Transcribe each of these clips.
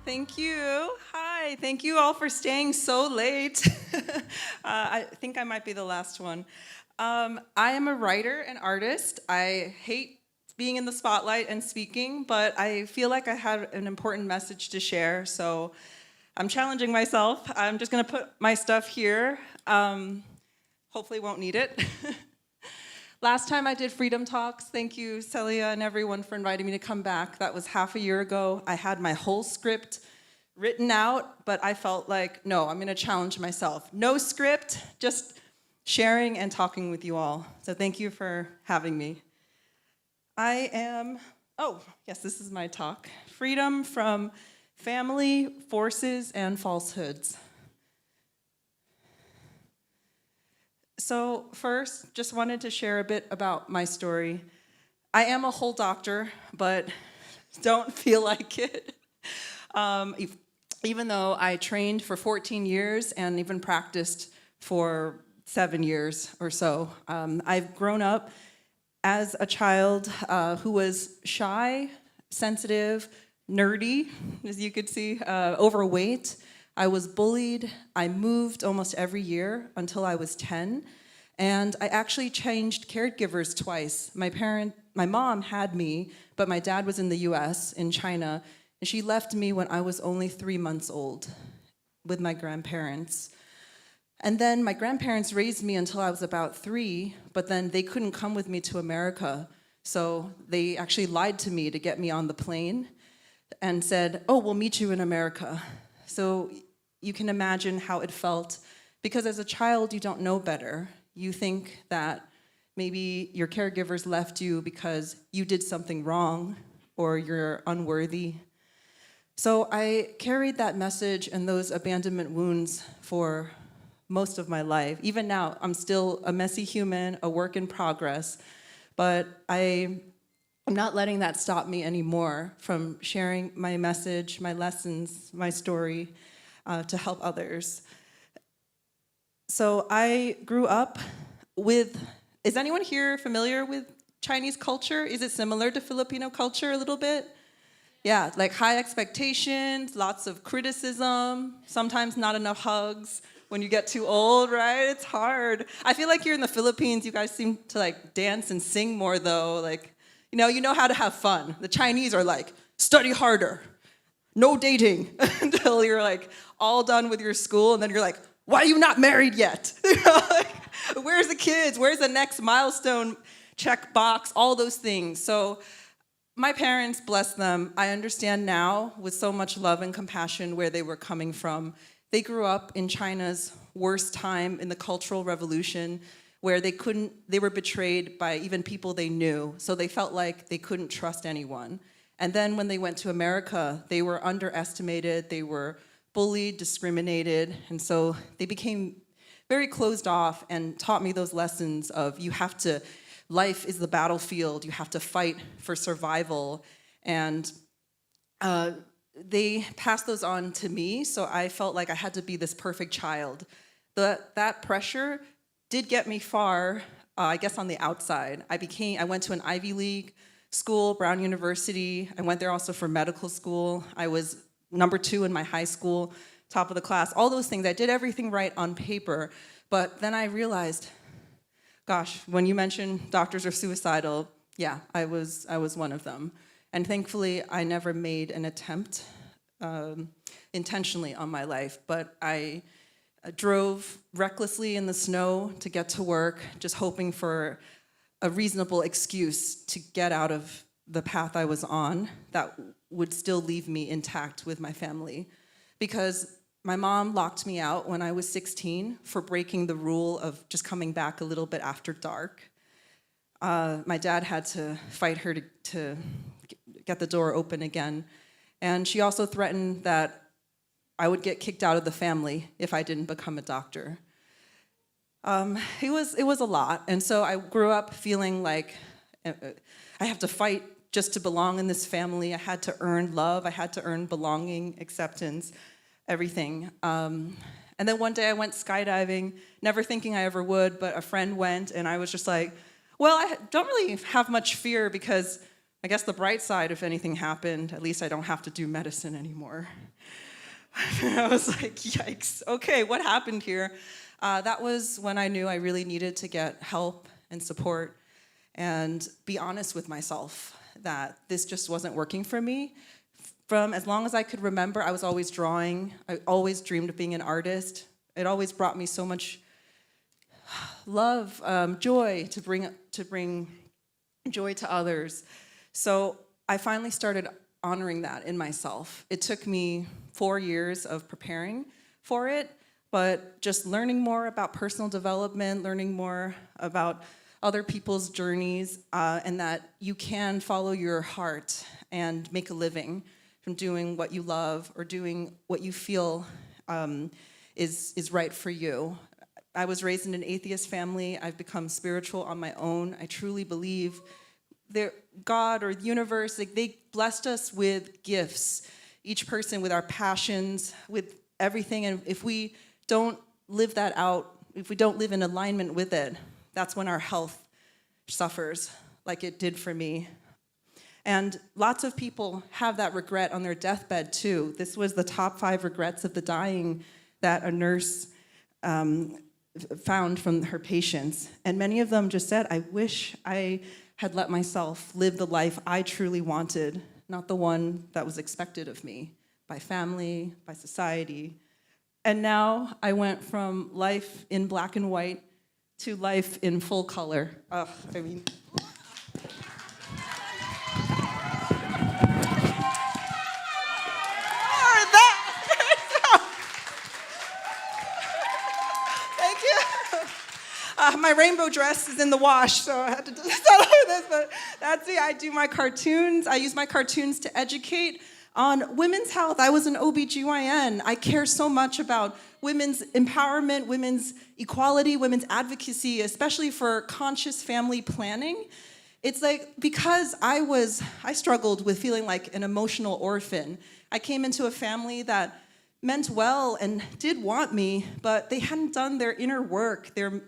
Thank you. Hi. Thank you all for staying so late. I think I might be the last one. I am a writer and artist. I hate being in the spotlight and speaking, but I feel like I have an important message to share, so I'm challenging myself. I'm just going to put my stuff here. Hopefully won't need it. Last time I did Freedom Talks, thank you, Celia and everyone, for inviting me to come back. That was half a year ago. I had my whole script written out, but I felt like, no, I'm gonna challenge myself. No script, just sharing and talking with you all. So thank you for having me. Yes, this is my talk. Freedom from family, forces, and falsehoods. So first, just wanted to share a bit about my story. I am a whole doctor, but don't feel like it. Even though I trained for 14 years and even practiced for 7 years or so. I've grown up as a child who was shy, sensitive, nerdy, as you could see, overweight. I was bullied. I moved almost every year until I was 10. And I actually changed caregivers twice. My mom had me, but my dad was in the US, in China, and she left me when I was only 3 months old with my grandparents. And then my grandparents raised me until I was about 3, but then they couldn't come with me to America. So they actually lied to me to get me on the plane and said, oh, we'll meet you in America. So you can imagine how it felt, because as a child, you don't know better. You think that maybe your caregivers left you because you did something wrong or you're unworthy. So I carried that message and those abandonment wounds for most of my life. Even now, I'm still a messy human, a work in progress, but I'm not letting that stop me anymore from sharing my message, my lessons, my story, to help others. So I grew up with, is anyone here familiar with Chinese culture? Is it similar to Filipino culture a little bit? Yeah, like high expectations, lots of criticism, sometimes not enough hugs when you get too old, right? It's hard. I feel like here in the Philippines, you guys seem to like dance and sing more though. Like, you know how to have fun. The Chinese are like, study harder. No dating until you're like all done with your school, and then you're like, why are you not married yet? Like, where's the kids? Where's the next milestone check box? All those things. So my parents, bless them, I understand now with so much love and compassion where they were coming from. They grew up in China's worst time in the Cultural Revolution, where they were betrayed by even people they knew. So they felt like they couldn't trust anyone. And then when they went to America, they were underestimated, they were bullied, discriminated, and so they became very closed off and taught me those lessons of life is the battlefield, you have to fight for survival, and they passed those on to me, so I felt like I had to be this perfect child. That pressure did get me far, I guess on the outside. I went to an Ivy League school, Brown University. I went there also for medical school. I was number 2 in my high school, top of the class, all those things. I did everything right on paper, but then I realized, gosh, when you mentioned doctors are suicidal, yeah, I was one of them. And thankfully, I never made an attempt intentionally on my life, but I drove recklessly in the snow to get to work, just hoping for a reasonable excuse to get out of the path I was on that would still leave me intact with my family. Because my mom locked me out when I was 16 for breaking the rule of just coming back a little bit after dark. My dad had to fight her to get the door open again. And she also threatened that I would get kicked out of the family if I didn't become a doctor. It was a lot, and so I grew up feeling like I have to fight just to belong in this family. I had to earn love, I had to earn belonging, acceptance, everything. And then one day I went skydiving, never thinking I ever would, but a friend went, and I was just like, well, I don't really have much fear because I guess the bright side, if anything happened, at least I don't have to do medicine anymore. I was like, yikes, okay, what happened here? That was when I knew I really needed to get help and support and be honest with myself that this just wasn't working for me. From as long as I could remember, I was always drawing. I always dreamed of being an artist. It always brought me so much love, joy to bring joy to others. So I finally started honoring that in myself. It took me 4 years of preparing for it, but just learning more about personal development, learning more about other people's journeys, and that you can follow your heart and make a living from doing what you love or doing what you feel is right for you. I was raised in an atheist family. I've become spiritual on my own. I truly believe God or the universe, like they blessed us with gifts, each person with our passions, with everything. And if we don't live that out, if we don't live in alignment with it, that's when our health suffers, like it did for me. And lots of people have that regret on their deathbed too. This was the top 5 regrets of the dying that a nurse found from her patients. And many of them just said, I wish I had let myself live the life I truly wanted, not the one that was expected of me by family, by society. And now I went from life in black and white to life in full color. Thank you. My rainbow dress is in the wash, so I had to start with this, but that's it. I do my cartoons. I use my cartoons to educate on women's health. I was an OBGYN. I care so much about women's empowerment, women's equality, women's advocacy, especially for conscious family planning. It's like, because I struggled with feeling like an emotional orphan. I came into a family that meant well and did want me, but they hadn't done their inner work, their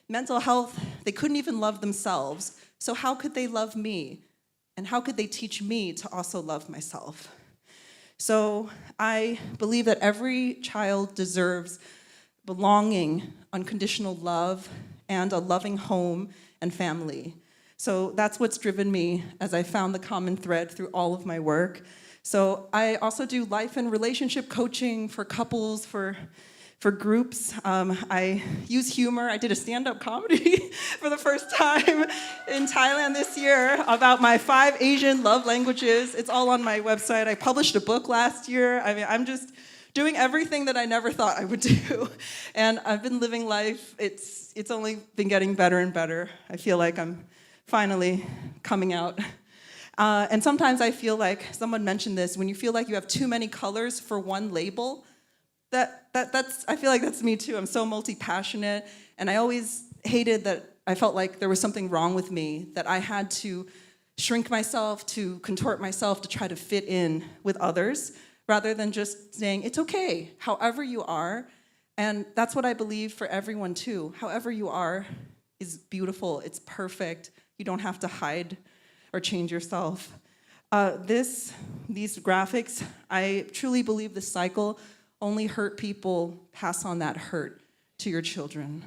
mental health. They couldn't even love themselves. So how could they love me? And how could they teach me to also love myself? So I believe that every child deserves belonging, unconditional love, and a loving home and family. So that's what's driven me as I found the common thread through all of my work. So I also do life and relationship coaching for couples, for groups. I use humor. I did a stand-up comedy for the first time in Thailand this year about my 5 Asian love languages. It's all on my website. I published a book last year. I mean, I'm just doing everything that I never thought I would do. And I've been living life. It's only been getting better and better. I feel like I'm finally coming out. And sometimes I feel like, someone mentioned this, when you feel like you have too many colors for one label, I feel like that's me too. I'm so multi-passionate, and I always hated that I felt like there was something wrong with me, that I had to shrink myself, to contort myself to try to fit in with others, rather than just saying, it's okay, however you are. And that's what I believe for everyone too. However you are is beautiful, it's perfect. You don't have to hide or change yourself. These graphics, I truly believe the cycle only hurt people pass on that hurt to your children.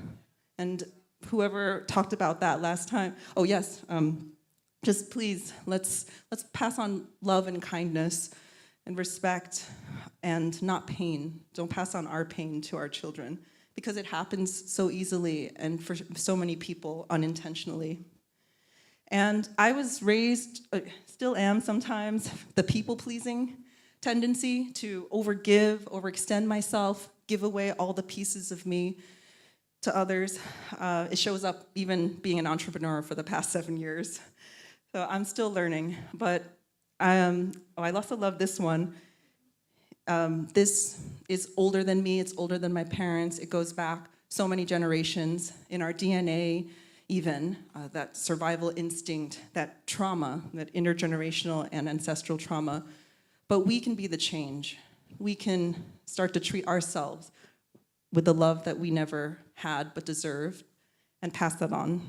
And whoever talked about that last time, oh yes, just please, let's pass on love and kindness and respect and not pain. Don't pass on our pain to our children, because it happens so easily and for so many people unintentionally. And I was raised, still am sometimes, the people-pleasing tendency to overgive, overextend myself, give away all the pieces of me to others. It shows up even being an entrepreneur for the past 7 years. So I'm still learning, but I also love this one. This is older than me, it's older than my parents. It goes back so many generations in our DNA, even that survival instinct, that trauma, that intergenerational and ancestral trauma. But we can be the change. We can start to treat ourselves with the love that we never had but deserved, and pass that on.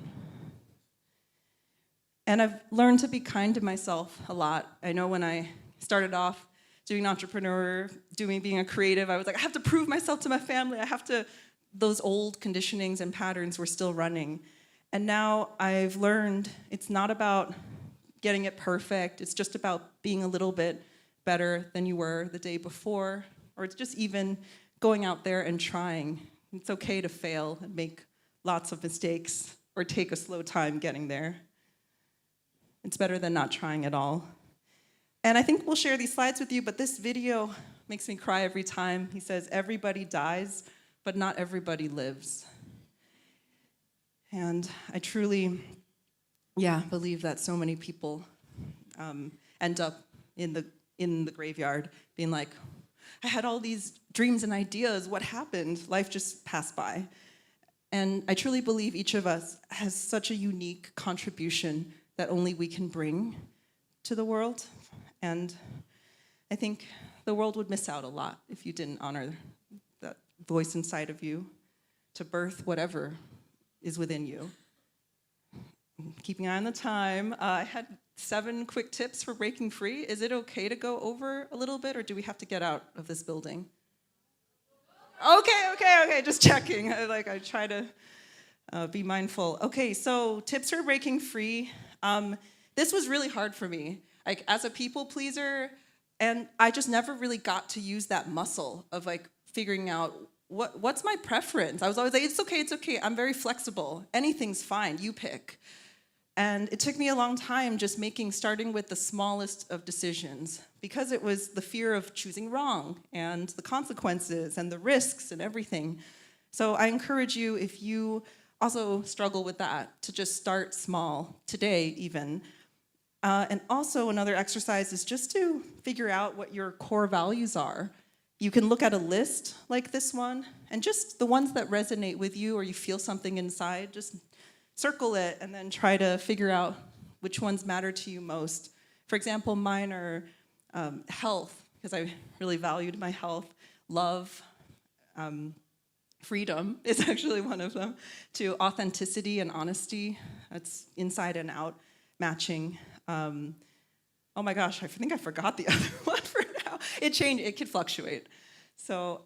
And I've learned to be kind to myself a lot. I know when I started off doing entrepreneur, being a creative, I was like, I have to prove myself to my family. Those old conditionings and patterns were still running. And now I've learned it's not about getting it perfect. It's just about being a little bit better than you were the day before, or it's just even going out there and trying. It's okay to fail and make lots of mistakes or take a slow time getting there. It's better than not trying at all. And I think we'll share these slides with you, but this video makes me cry every time. He says, everybody dies, but not everybody lives. And I truly, believe that so many people end up in the graveyard being like, I had all these dreams and ideas, what happened? Life just passed by. And I truly believe each of us has such a unique contribution that only we can bring to the world. And I think the world would miss out a lot if you didn't honor that voice inside of you to birth whatever is within you. Keeping an eye on the time, I had 7 quick tips for breaking free. Is it okay to go over a little bit, or do we have to get out of this building? Okay, just checking. I try to be mindful. Okay, so tips for breaking free. This was really hard for me, as a people pleaser, and I just never really got to use that muscle of figuring out what's my preference. I was always like, it's okay, I'm very flexible. Anything's fine, you pick. And it took me a long time just starting with the smallest of decisions, because it was the fear of choosing wrong and the consequences and the risks and everything. So I encourage you, if you also struggle with that, to just start small, today even. And also another exercise is just to figure out what your core values are. You can look at a list like this one, and just the ones that resonate with you or you feel something inside, just circle it and then try to figure out which ones matter to you most. For example, mine are health, because I really valued my health, love, freedom is actually one of them, to authenticity and honesty. That's inside and out matching. Oh my gosh, I think I forgot the other one for now. It changed, it could fluctuate. So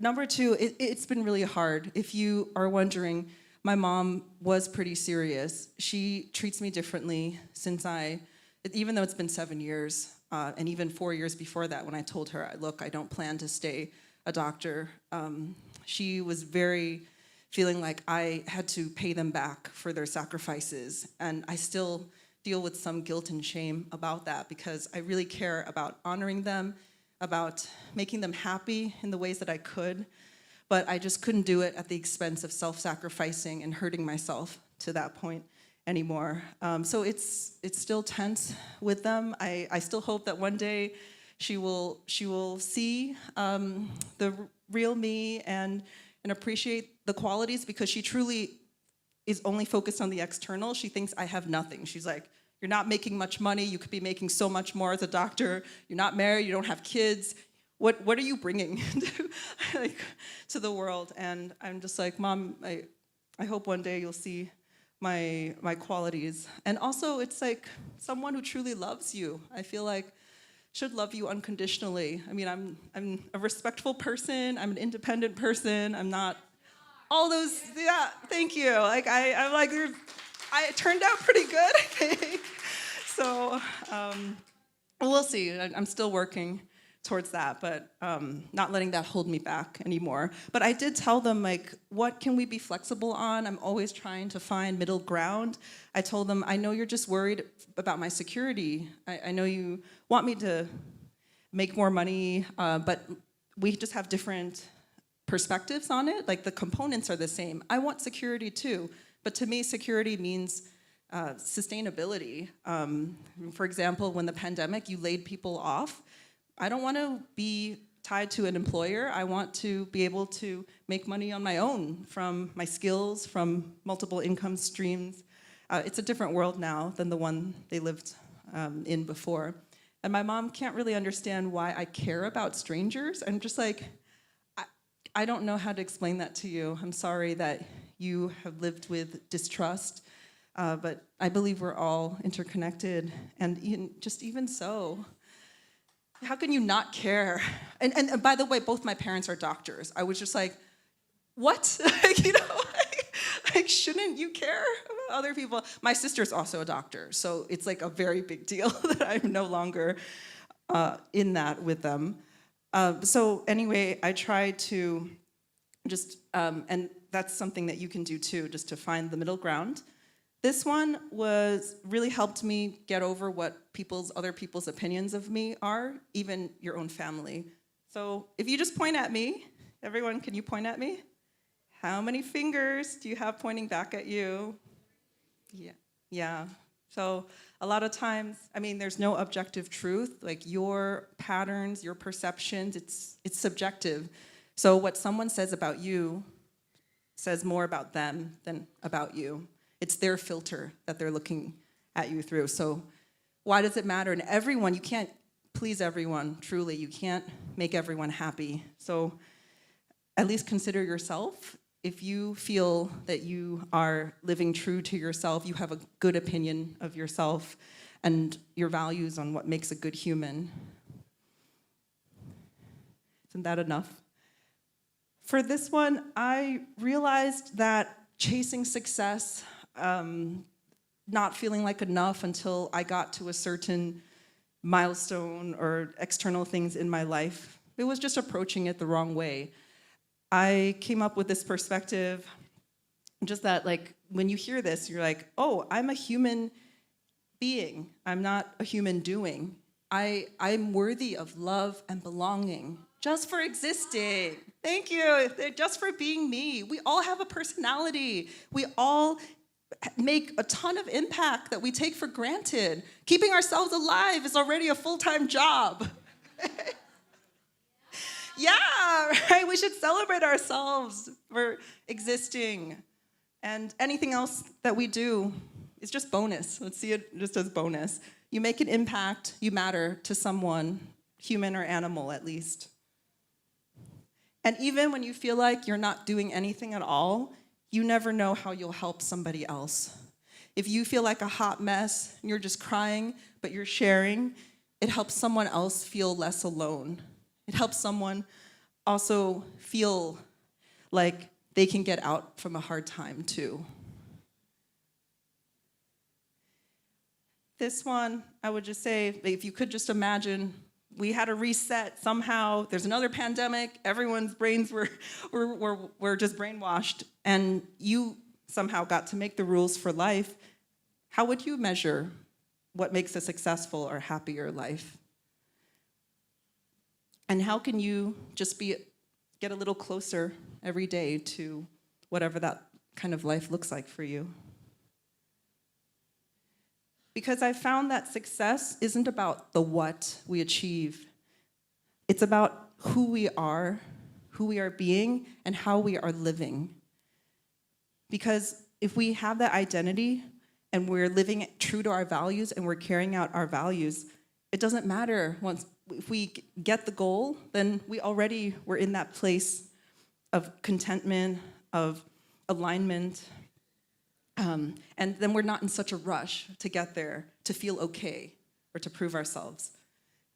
number 2, it's been really hard. If you are wondering, my mom was pretty serious. She treats me differently even though it's been 7 years, and even 4 years before that when I told her, look, I don't plan to stay a doctor. She was very feeling like I had to pay them back for their sacrifices. And I still deal with some guilt and shame about that, because I really care about honoring them, about making them happy in the ways that I could. But I just couldn't do it at the expense of self-sacrificing and hurting myself to that point anymore. So it's still tense with them. I still hope that one day she will see the real me and appreciate the qualities, because she truly is only focused on the external. She thinks I have nothing. She's like, you're not making much money. You could be making so much more as a doctor. You're not married. You don't have kids. What are you bringing to the world? And I'm just like, Mom, I hope one day you'll see my qualities. And also, it's like someone who truly loves you, I feel like should love you unconditionally. I mean, I'm a respectful person. I'm an independent person. I'm not all those. Yeah, thank you. I'm like, I turned out pretty good, I think. So we'll see. I'm still working towards that, but not letting that hold me back anymore. But I did tell them, what can we be flexible on? I'm always trying to find middle ground. I told them, I know you're just worried about my security. I know you want me to make more money, but we just have different perspectives on it. The components are the same. I want security too, but to me, security means sustainability. For example, when the pandemic, you laid people off. I don't want to be tied to an employer. I want to be able to make money on my own from my skills, from multiple income streams. It's a different world now than the one they lived in before. And my mom can't really understand why I care about strangers. I'm just like, I don't know how to explain that to you. I'm sorry that you have lived with distrust. But I believe we're all interconnected, and even so, how can you not care? And by the way, both my parents are doctors. I was just like, what? Like, shouldn't you care about other people? My sister's also a doctor, so it's like a very big deal that I'm no longer in that with them. So anyway, I try to just, and that's something that you can do too, just to find the middle ground. This one really helped me get over what other people's opinions of me are, even your own family. So if you just point at me, everyone, can you point at me? How many fingers do you have pointing back at you? Yeah. So a lot of times, there's no objective truth. Like your patterns, your perceptions, it's subjective. So what someone says about you says more about them than about you. It's their filter that they're looking at you through. So why does it matter? And everyone, you can't please everyone, truly. You can't make everyone happy. So at least consider yourself. If you feel that you are living true to yourself, you have a good opinion of yourself and your values on what makes a good human. Isn't that enough? For this one, I realized that chasing success, not feeling like enough until I got to a certain milestone or external things in my life, it was just approaching it the wrong way. I came up with this perspective, just that like when you hear this, you're like, oh, I'm a human being. I'm not a human doing. I'm worthy of love and belonging just for existing. Thank you. Just for being me. We all have a personality. We all make a ton of impact that we take for granted. Keeping ourselves alive is already a full-time job. Yeah, right? We should celebrate ourselves for existing. And anything else that we do is just bonus. Let's see it just as bonus. You make an impact, you matter to someone, human or animal at least. And even when you feel like you're not doing anything at all, you never know how you'll help somebody else. If you feel like a hot mess and you're just crying, but you're sharing, it helps someone else feel less alone. It helps someone also feel like they can get out from a hard time too. This one, I would just say, if you could just imagine, we had a reset somehow. There's another pandemic. Everyone's brains were just brainwashed, and you somehow got to make the rules for life. How would you measure what makes a successful or happier life? And how can you just get a little closer every day to whatever that kind of life looks like for you? Because I found that success isn't about the what we achieve. It's about who we are being, and how we are living. Because if we have that identity and we're living true to our values and we're carrying out our values, it doesn't matter if we get the goal, then we're in that place of contentment, of alignment, and then we're not in such a rush to get there, to feel okay, or to prove ourselves.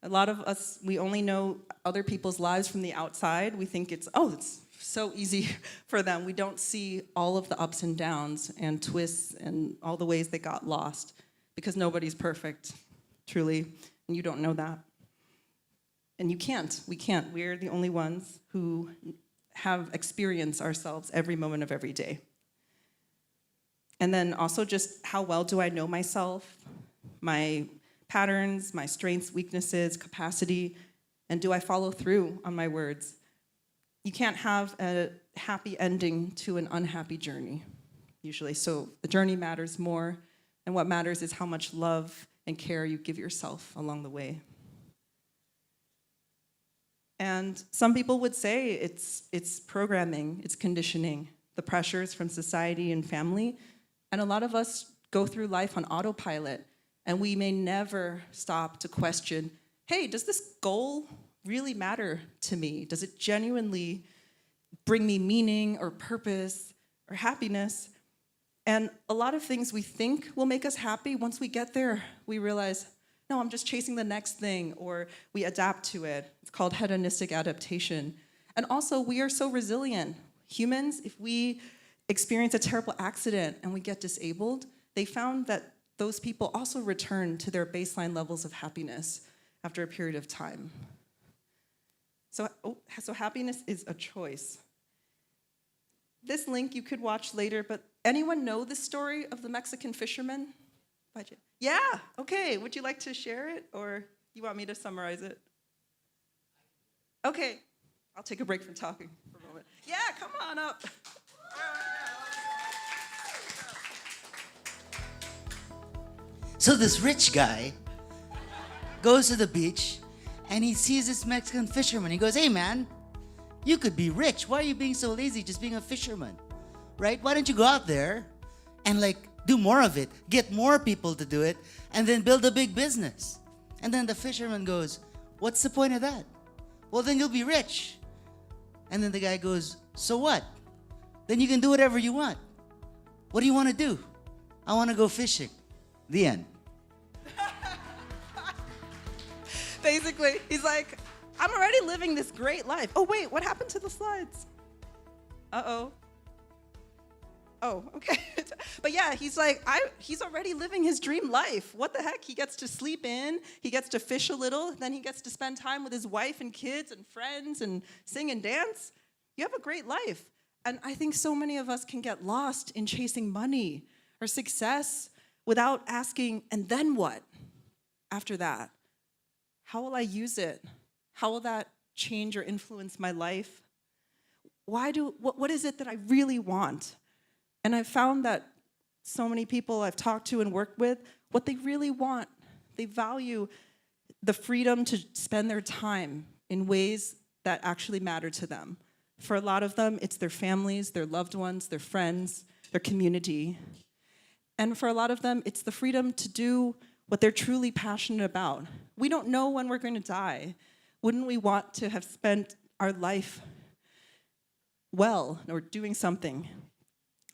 A lot of us, we only know other people's lives from the outside. We think it's so easy for them. We don't see all of the ups and downs and twists and all the ways they got lost, because nobody's perfect, truly, and you don't know that. And we can't. We're the only ones who have experienced ourselves every moment of every day. And then also just how well do I know myself, my patterns, my strengths, weaknesses, capacity, and do I follow through on my words? You can't have a happy ending to an unhappy journey, usually. So the journey matters more, and what matters is how much love and care you give yourself along the way. And some people would say it's programming, it's conditioning, the pressures from society and family. And a lot of us go through life on autopilot, and we may never stop to question, hey, does this goal really matter to me? Does it genuinely bring me meaning or purpose or happiness? And a lot of things we think will make us happy, once we get there, we realize, no, I'm just chasing the next thing, or we adapt to it. It's called hedonistic adaptation. And also, we are so resilient. Humans, if we experience a terrible accident and we get disabled, they found that those people also return to their baseline levels of happiness after a period of time. So happiness is a choice. This link you could watch later, but anyone know the story of the Mexican fisherman? Yeah, okay. Would you like to share it, or you want me to summarize it? Okay, I'll take a break from talking for a moment. Yeah, come on up. So this rich guy goes to the beach and he sees this Mexican fisherman. He goes, hey man, you could be rich. Why are you being so lazy just being a fisherman? Right? Why don't you go out there and do more of it, get more people to do it, and then build a big business? And then the fisherman goes, what's the point of that? Well, then you'll be rich. And then the guy goes, so what? Then you can do whatever you want. What do you want to do? I want to go fishing. The end. Basically, he's like, I'm already living this great life. Oh, wait, what happened to the slides? Uh-oh. Oh, okay. But yeah, he's like, he's already living his dream life. What the heck? He gets to sleep in, he gets to fish a little, then he gets to spend time with his wife and kids and friends and sing and dance. You have a great life. And I think so many of us can get lost in chasing money or success without asking, and then what after that? How will I use it? How will that change or influence my life? What is it that I really want? And I've found that so many people I've talked to and worked with, what they really want, they value the freedom to spend their time in ways that actually matter to them. For a lot of them, it's their families, their loved ones, their friends, their community. And for a lot of them, it's the freedom to do what they're truly passionate about. We don't know when we're going to die. Wouldn't we want to have spent our life well or doing something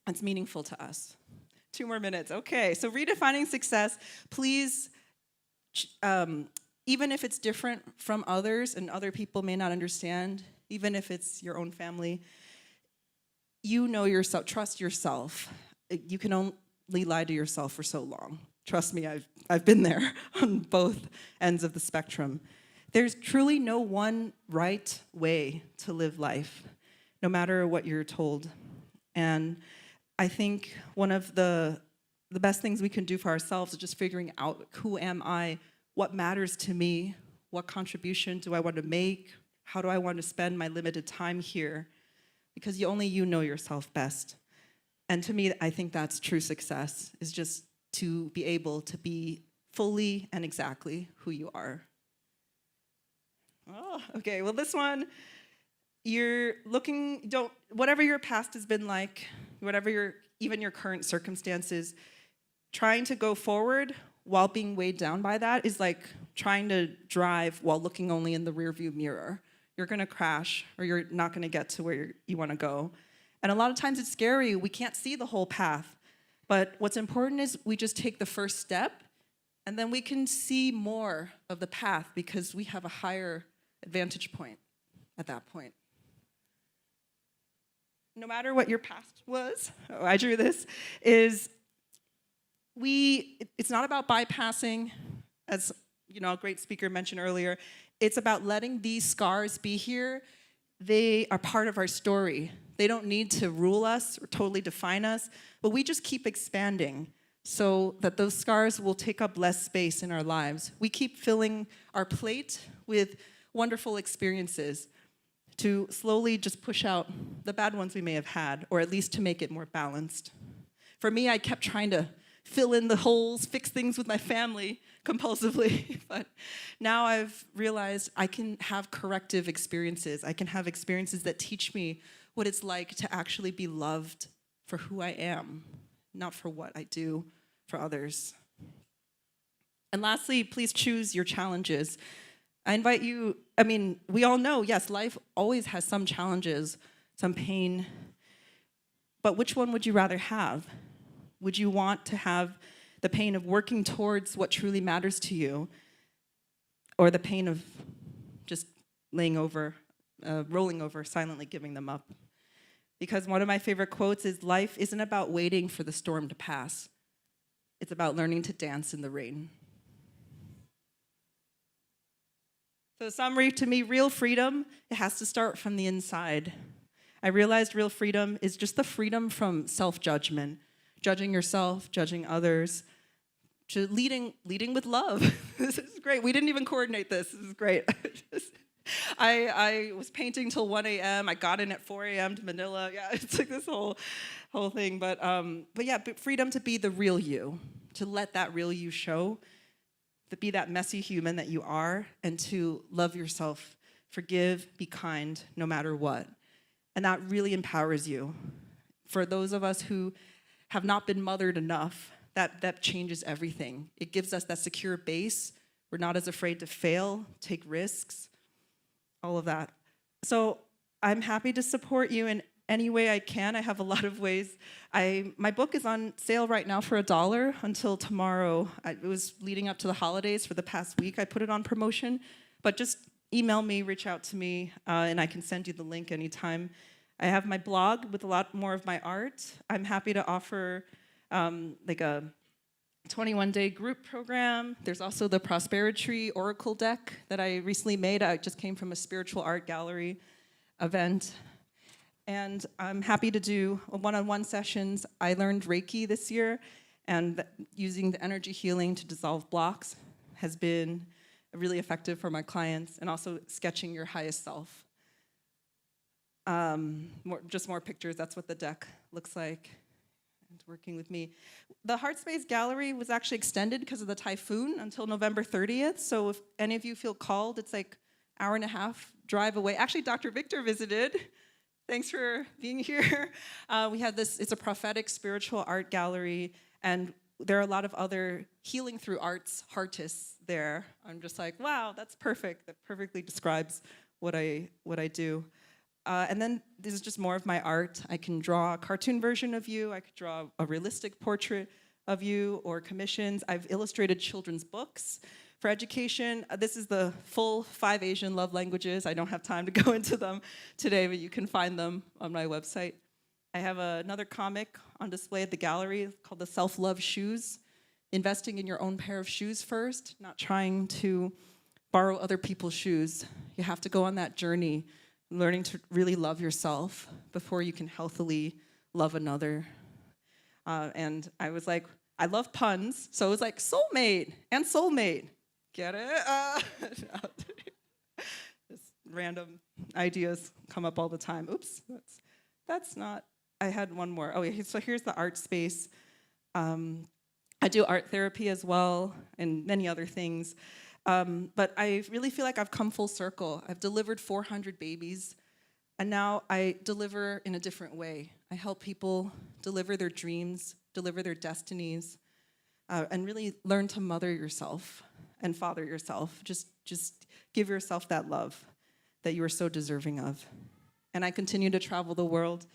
that's meaningful to us? 2 more minutes. Okay, so redefining success, please, even if it's different from others and other people may not understand, even if it's your own family, you know yourself, trust yourself. You can only lie to yourself for so long. Trust me, I've been there on both ends of the spectrum. There's truly no one right way to live life, no matter what you're told. And I think one of the best things we can do for ourselves is just figuring out, who am I? What matters to me? What contribution do I want to make? How do I want to spend my limited time here? Because only you know yourself best. And to me, I think that's true success, is just to be able to be fully and exactly who you are. Oh, okay, well this one, whatever your past has been like, whatever even your current circumstances, trying to go forward while being weighed down by that is like trying to drive while looking only in the rearview mirror. You're gonna crash, or you're not gonna get to where you wanna go. And a lot of times it's scary, we can't see the whole path. But what's important is we just take the first step, and then we can see more of the path because we have a higher vantage point at that point. No matter what your past was, I drew this, it's not about bypassing, as a great speaker mentioned earlier. It's about letting these scars be here. They are part of our story. They don't need to rule us or totally define us, but we just keep expanding so that those scars will take up less space in our lives. We keep filling our plate with wonderful experiences to slowly just push out the bad ones we may have had, or at least to make it more balanced. For me, I kept trying to fill in the holes, fix things with my family compulsively, but now I've realized I can have corrective experiences. I can have experiences that teach me what it's like to actually be loved for who I am, not for what I do for others. And lastly, please choose your challenges. I invite you, we all know, yes, life always has some challenges, some pain, but which one would you rather have? Would you want to have the pain of working towards what truly matters to you, or the pain of just rolling over, silently giving them up? Because one of my favorite quotes is, life isn't about waiting for the storm to pass. It's about learning to dance in the rain. So summary to me, real freedom, it has to start from the inside. I realized real freedom is just the freedom from self-judgment, judging yourself, judging others, to leading with love. This is great. We didn't even coordinate this. This is great. I was painting till 1 a.m. I got in at 4 a.m. to Manila. Yeah, it's like this whole thing. But yeah, freedom to be the real you, to let that real you show, to be that messy human that you are, and to love yourself, forgive, be kind, no matter what. And that really empowers you. For those of us who have not been mothered enough, that changes everything. It gives us that secure base. We're not as afraid to fail, take risks, all of that. So I'm happy to support you in any way I can. I have a lot of ways. My book is on sale right now for $1 until tomorrow. It was leading up to the holidays for the past week. I put it on promotion, but just email me, reach out to me, and I can send you the link anytime. I have my blog with a lot more of my art. I'm happy to offer like a 21-day group program. There's also the Prosperity Tree Oracle deck that I recently made. I just came from a spiritual art gallery event. And I'm happy to do one-on-one sessions. I learned Reiki this year, and using the energy healing to dissolve blocks has been really effective for my clients, and also sketching your highest self. Just more pictures, that's what the deck looks like. Working with me. The Heart Space Gallery was actually extended because of the typhoon until November 30th. So if any of you feel called, it's like an hour and a half drive away. Actually, Dr. Victor visited. Thanks for being here. We had this, it's a prophetic spiritual art gallery, and there are a lot of other healing through arts artists there. I'm just like, wow, that's perfect. That perfectly describes what I do. And then this is just more of my art. I can draw a cartoon version of you. I could draw a realistic portrait of you, or commissions. I've illustrated children's books for education. This is the full 5 Asian love languages. I don't have time to go into them today, but you can find them on my website. I have another comic on display at the gallery called The Self-Love Shoes. Investing in your own pair of shoes first, not trying to borrow other people's shoes. You have to go on that journey, learning to really love yourself before you can healthily love another. And I was like, I love puns, so it was like soulmate and soulmate. Get it? Just random ideas come up all the time. Oops, that's not, I had one more. Oh, yeah, so here's the art space. I do art therapy as well, and many other things. But I really feel like I've come full circle. I've delivered 400 babies, and now I deliver in a different way. I help people deliver their dreams, deliver their destinies, and really learn to mother yourself and father yourself. Just give yourself that love that you are so deserving of. And I continue to travel the world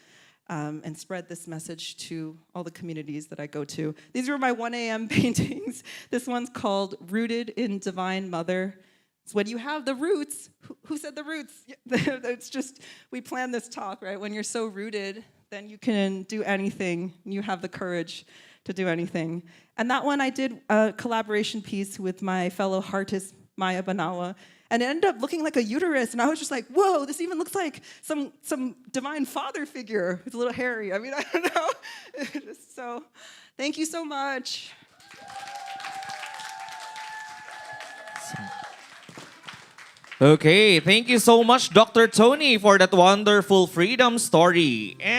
and spread this message to all the communities that I go to. These were my 1 a.m. paintings. This one's called Rooted in Divine Mother. It's when you have the roots. Who said the roots? It's just, we planned this talk, right? When you're so rooted, then you can do anything. You have the courage to do anything. And that one I did a collaboration piece with my fellow artist, Maya Banawa. And it ended up looking like a uterus, and I was just like, whoa, this even looks like some divine father figure. It's a little hairy. I mean, I don't know. So, thank you so much. Okay, thank you so much, Dr. Toni, for that wonderful freedom story. And